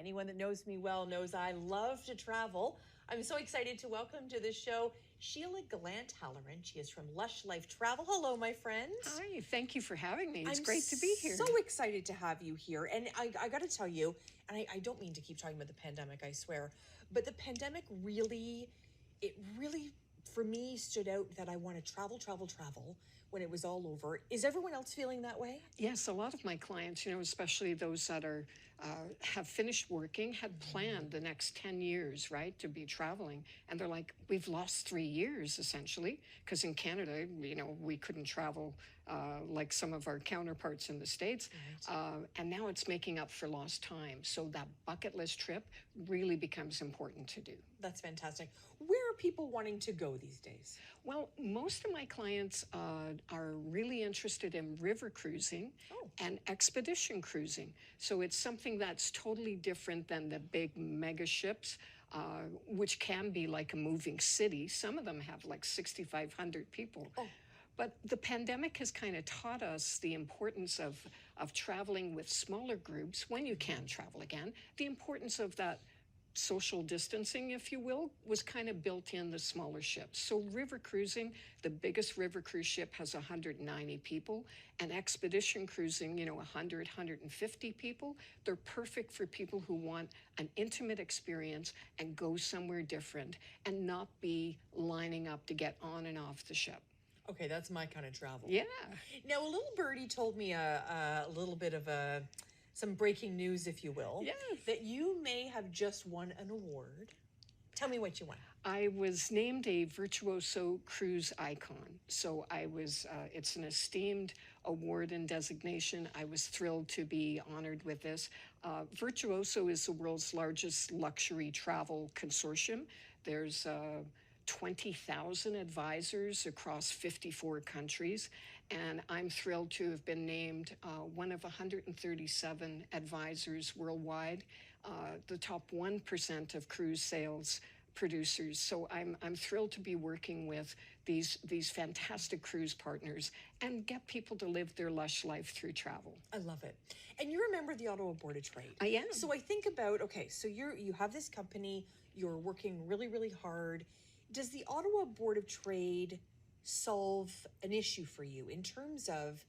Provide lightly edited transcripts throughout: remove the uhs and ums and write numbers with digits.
Anyone that knows me well knows I love to travel. I'm so excited to welcome to the show Sheila Gallant-Halloran. She is from Lush Life Travel. Hello, my friend. Hi, thank you for having me. It's I'm great to be here. So excited to have you here. And I got to tell you, and I don't mean to keep talking about the pandemic, I swear, but the pandemic really, for me, stood out that I want to travel when it was all over. Is everyone else feeling that way? Yes, a lot of my clients, especially those that are have finished working, had planned the next 10 years, right, to be traveling. And they're like, we've lost 3 years, essentially, because in Canada, we couldn't travel like some of our counterparts in the States. Right. And now it's making up for lost time. So that bucket list trip really becomes important to do. That's fantastic. Where are people wanting to go these days? Well, most of my clients are really interested in river cruising and expedition cruising. So it's something that's totally different than the big mega ships, which can be like a moving city. Some of them have like 6,500 people. Oh. But the pandemic has kind of taught us the importance of traveling with smaller groups when you can travel again. The importance of that social distancing, if you will, was kind of built in the smaller ships. So river cruising, the biggest river cruise ship has 190 people, and expedition cruising, 100, 150 people. They're perfect for people who want an intimate experience and go somewhere different and not be lining up to get on and off the ship. Okay, that's my kind of travel. Yeah. Now, a little birdie told me a little bit of some breaking news, if you will. Yes. That you may have just won an award. Tell me what you won. I was named a Virtuoso Cruise Icon. So it's an esteemed award and designation. I was thrilled to be honored with this. Virtuoso is the world's largest luxury travel consortium. There's 20,000 advisors across 54 countries, and I'm thrilled to have been named one of 137 advisors worldwide, the top 1% of cruise sales producers. So I'm thrilled to be working with these fantastic cruise partners and get people to live their lush life through travel. I love it. And you're a member of the Ottawa Board of Trade. I am. So I think about, okay, so you have this company, you're working really, really hard. Does the Ottawa Board of Trade solve an issue for you in terms of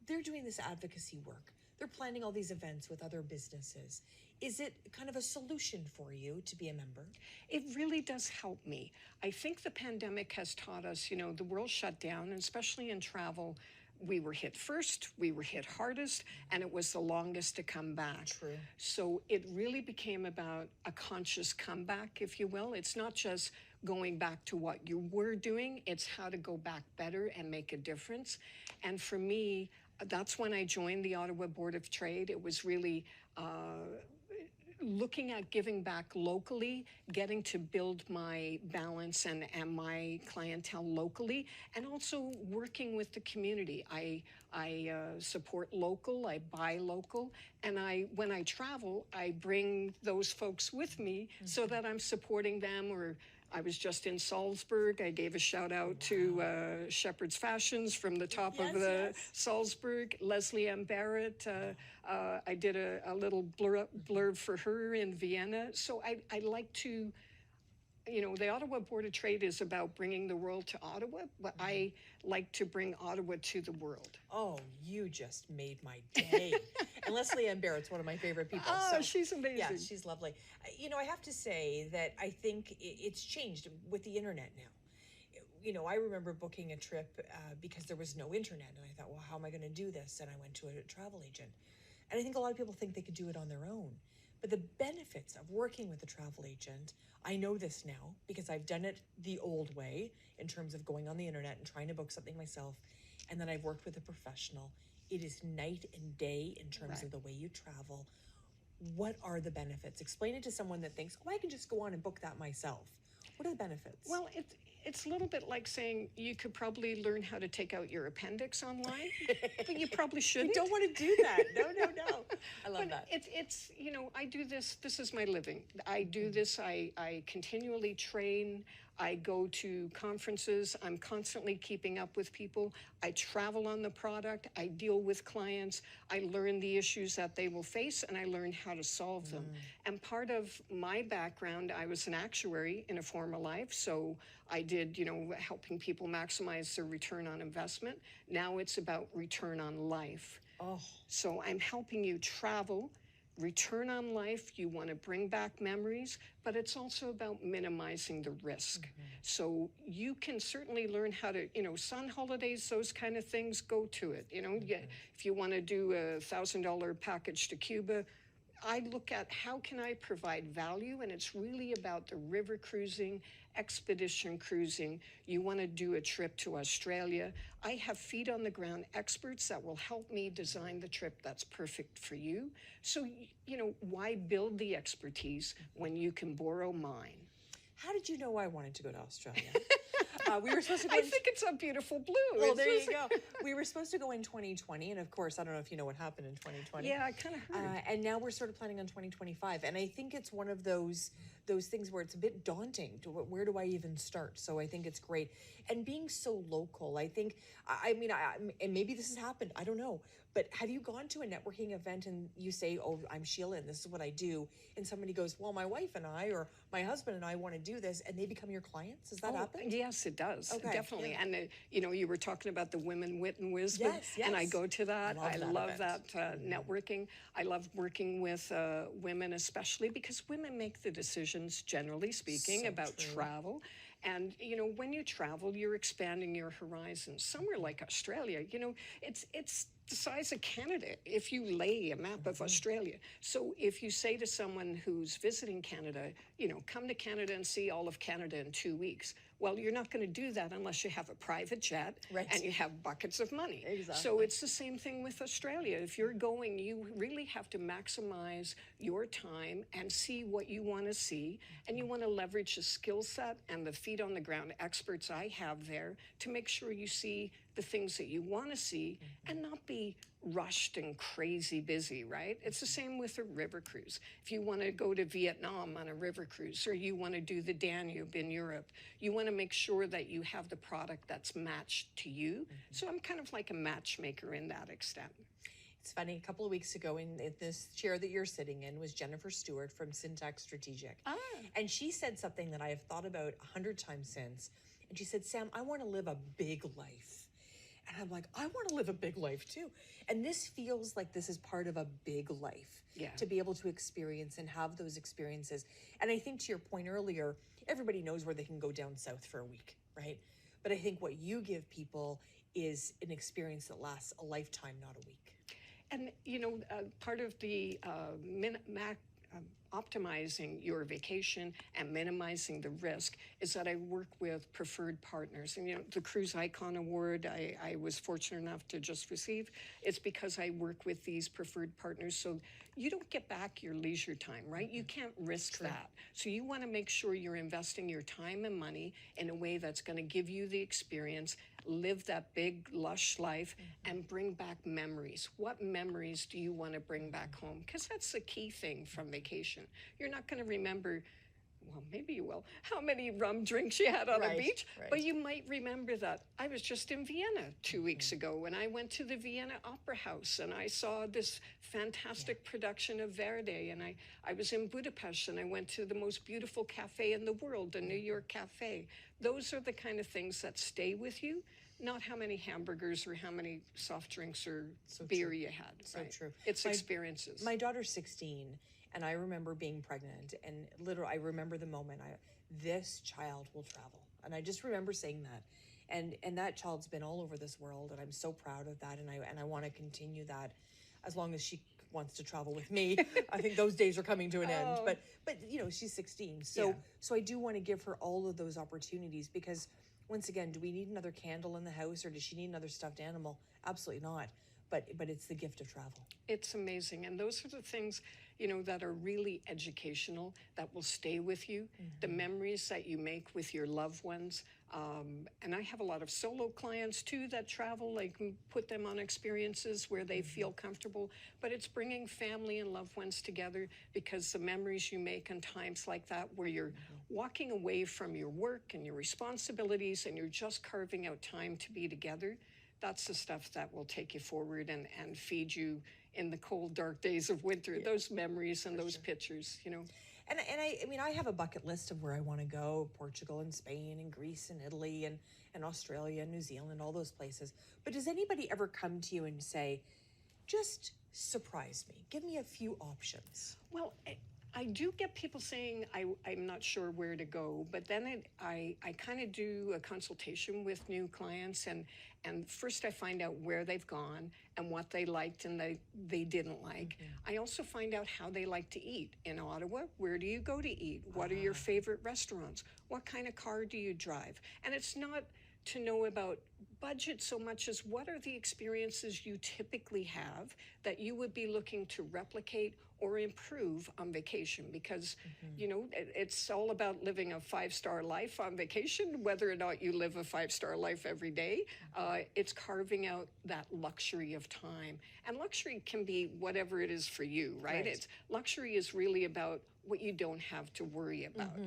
they're doing this advocacy work? They're planning all these events with other businesses. Is it kind of a solution for you to be a member? It really does help me. I think the pandemic has taught us, the world shut down, and especially in travel, we were hit first, we were hit hardest, and it was the longest to come back. True. So it really became about a conscious comeback, if you will. It's not just going back to what you were doing, it's how to go back better and make a difference. And for me, that's when I joined the Ottawa Board of Trade. It was really looking at giving back locally, getting to build my balance and my clientele locally, and also working with the community. I support local, I buy local, and when I travel, I bring those folks with me so that I'm supporting them. Or I was just in Salzburg. I gave a shout out to Shepherd's Fashions from the top of the Salzburg. Leslie M. Barrett, I did a little blurb for her in Vienna. So I like to, the Ottawa Board of Trade is about bringing the world to Ottawa, but I like to bring Ottawa to the world. Oh, you just made my day. And Leslie M. Barrett's one of my favorite people. Oh, so, she's amazing. Yeah, she's lovely. I have to say that I think it's changed with the internet now. I remember booking a trip because there was no internet, and I thought, well, how am I going to do this? And I went to a travel agent. And I think a lot of people think they could do it on their own. But the benefits of working with a travel agent, I know this now because I've done it the old way in terms of going on the internet and trying to book something myself. And then I've worked with a professional. It is night and day in terms of the way you travel. What are the benefits? Explain it to someone that thinks, I can just go on and book that myself. What are the benefits? Well, it's a little bit like saying you could probably learn how to take out your appendix online, but you probably shouldn't. You don't want to do that. No. I love But that. it's I do this. This is my living. I do this. I continually train. I go to conferences. I'm constantly keeping up with people. I travel on the product. I deal with clients. I learn the issues that they will face, and I learn how to solve them. And part of my background, I was an actuary in a former life, so I did, helping people maximize their return on investment. Now it's about return on life. Oh, So I'm helping you travel, return on life. You want to bring back memories, but it's also about minimizing the risk. So you can certainly learn how to, sun holidays, those kind of things, go to it. If you want to do a $1,000 package to Cuba, I look at how can I provide value, and it's really about the river cruising, expedition cruising. You want to do a trip to Australia. I have feet on the ground experts that will help me design the trip that's perfect for you. So, why build the expertise when you can borrow mine? how did you know I wanted to go to Australia? We were supposed to go. I think it's a beautiful blue. Well, It's there you just- go. We were supposed to go in 2020, and of course, I don't know if you know what happened in 2020. Yeah, I kind of heard. And now we're sort of planning on 2025, and I think it's one of those things where it's a bit daunting to where do I even start. So I think it's great, and being so local. I think and maybe this has happened. I don't know, but have you gone to a networking event and you say, "Oh, I'm Sheila, and this is what I do," and somebody goes, "Well, my wife and I, or my husband and I, want to do this," and they become your clients? Has that happened? Yes, it does. Okay, Definitely. yeah. And, you were talking about the Women Wit and Wisdom. Yes, And I yes. go to that. Love I that love event. that networking. I love working with women, especially because women make the decisions, generally speaking, So about true. travel. And, when you travel, you're expanding your horizons. Somewhere like Australia, it's the size of Canada if you lay a map of Australia. So if you say to someone who's visiting Canada, come to Canada and see all of Canada in 2 weeks. Well, you're not going to do that unless you have a private jet Right. and you have buckets of money. So Exactly. it's the same thing with Australia. If you're going, you really have to maximize your time and see what you want to see. And you want to leverage the skill set and the feet on the ground experts I have there to make sure you see the things that you want to see and not be rushed and crazy busy, right? It's the same with a river cruise. If you want to go to Vietnam on a river cruise, or you want to do the Danube in Europe, you want to make sure that you have the product that's matched to you. So I'm kind of like a matchmaker in that extent. It's funny, a couple of weeks ago in this chair that you're sitting in was Jennifer Stewart from Syntax Strategic. And she said something that I have thought about 100 times since. And she said, "Sam, I want to live a big life." And I'm like, I want to live a big life too. And this feels like this is part of a big life. Yeah. To be able to experience and have those experiences. And I think to your point earlier, everybody knows where they can go down south for a week, right? But I think what you give people is an experience that lasts a lifetime, not a week. And, part of the optimizing your vacation and minimizing the risk is that I work with preferred partners. And, the Cruise Icon Award I was fortunate enough to just receive. It's because I work with these preferred partners. So you don't get back your leisure time, right? You can't risk that. So you want to make sure you're investing your time and money in a way that's going to give you the experience, live that big, lush life, and bring back memories. What memories do you want to bring back home? Because that's the key thing from vacation. You're not going to remember, well, maybe you will, how many rum drinks you had on a Right, beach, right. but you might remember that. I was just in Vienna 2 weeks ago, and I went to the Vienna Opera House, and I saw this fantastic production of Verdi, and I was in Budapest, and I went to the most beautiful cafe in the world, the New York Cafe. Those are the kind of things that stay with you, not how many hamburgers or how many soft drinks or beer you had. So right? true. It's My- experiences. My daughter's 16, and I remember being pregnant, and literally, I remember the moment, this child will travel. And I just remember saying that. And that child's been all over this world, and I'm so proud of that, and I want to continue that as long as she wants to travel with me. I think those days are coming to an end. But she's 16. So I do want to give her all of those opportunities, because once again, do we need another candle in the house, or does she need another stuffed animal? Absolutely not. But it's the gift of travel. It's amazing. And those are the things, you know, that are really educational, that will stay with you, the memories that you make with your loved ones. And I have a lot of solo clients too that travel, like put them on experiences where they feel comfortable, but it's bringing family and loved ones together, because the memories you make in times like that where you're walking away from your work and your responsibilities and you're just carving out time to be together, that's the stuff that will take you forward and feed you in the cold, dark days of winter, those memories and those pictures, you know. And I mean, I have a bucket list of where I want to go: Portugal and Spain and Greece and Italy and Australia and New Zealand, all those places. But does anybody ever come to you and say, just surprise me, give me a few options? Well, I do get people saying, I'm not sure where to go, but then I kind of do a consultation with new clients, and first I find out where they've gone and what they liked and they didn't like. I also find out how they like to eat. In Ottawa, where do you go to eat? What are your favorite restaurants? What kind of car do you drive? And it's not to know about budget so much as what are the experiences you typically have that you would be looking to replicate or improve on vacation, because you know, it's all about living a 5-star life on vacation, whether or not you live a 5-star life every day. It's carving out that luxury of time, and luxury can be whatever it is for you, right? It's luxury is really about what you don't have to worry about.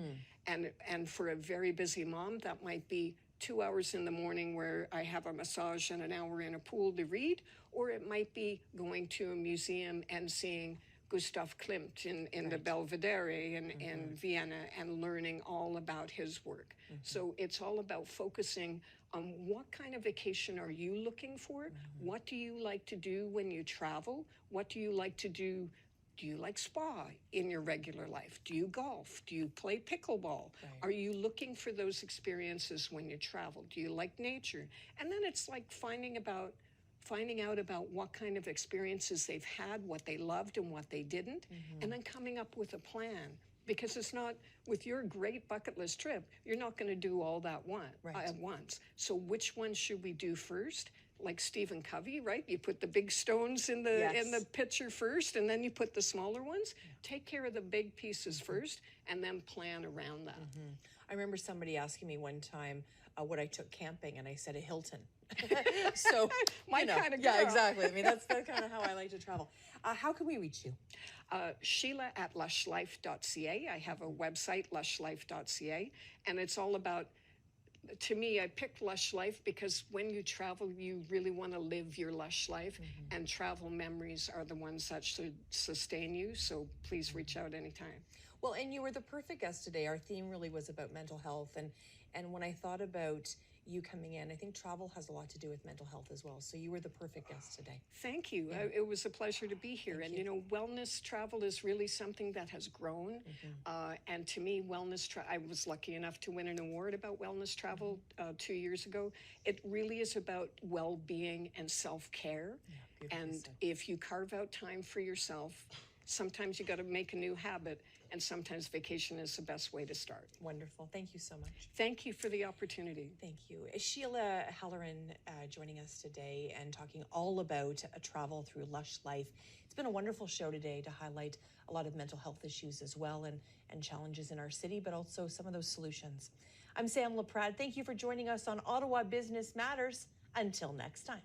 And for a very busy mom, that might be 2 hours in the morning where I have a massage and an hour in a pool to read, or it might be going to a museum and seeing Gustav Klimt in the Belvedere in Vienna and learning all about his work. So it's all about focusing on what kind of vacation are you looking for? What do you like to do when you travel? What do you like to do? Do you like spa in your regular life? Do you golf? Do you play pickleball? Are you looking for those experiences when you travel? Do you like nature? And then it's like finding out about what kind of experiences they've had, what they loved and what they didn't, and then coming up with a plan. Because it's not, with your great bucket list trip, you're not going to do all that at once. So which one should we do first? Like Stephen Covey, right? You put the big stones in the picture first, and then you put the smaller ones. Take care of the big pieces first, and then plan around that. I remember somebody asking me one time what I took camping, and I said a Hilton. So My kind of girl. Yeah, exactly. I mean, that's kind of how I like to travel. How can we reach you? Sheila at lushlife.ca. I have a website, lushlife.ca, and it's all about, to me, I picked Lush Life because when you travel, you really want to live your lush life, and travel memories are the ones that should sustain you. So please reach out anytime. Well, and you were the perfect guest today. Our theme really was about mental health, and when I thought about you coming in, I think travel has a lot to do with mental health as well. So you were the perfect guest today. Thank you. It was a pleasure to be here. And you know, wellness travel is really something that has grown. And to me, I was lucky enough to win an award about wellness travel 2 years ago. It really is about well-being and self-care. And if you carve out time for yourself, sometimes you got to make a new habit, and sometimes vacation is the best way to start. Wonderful. Thank you so much. Thank you for the opportunity. Thank you. Sheila Halloran joining us today and talking all about travel through Lush Life. It's been a wonderful show today to highlight a lot of mental health issues as well, and challenges in our city, but also some of those solutions. I'm Sam Leprade. Thank you for joining us on Ottawa Business Matters. Until next time.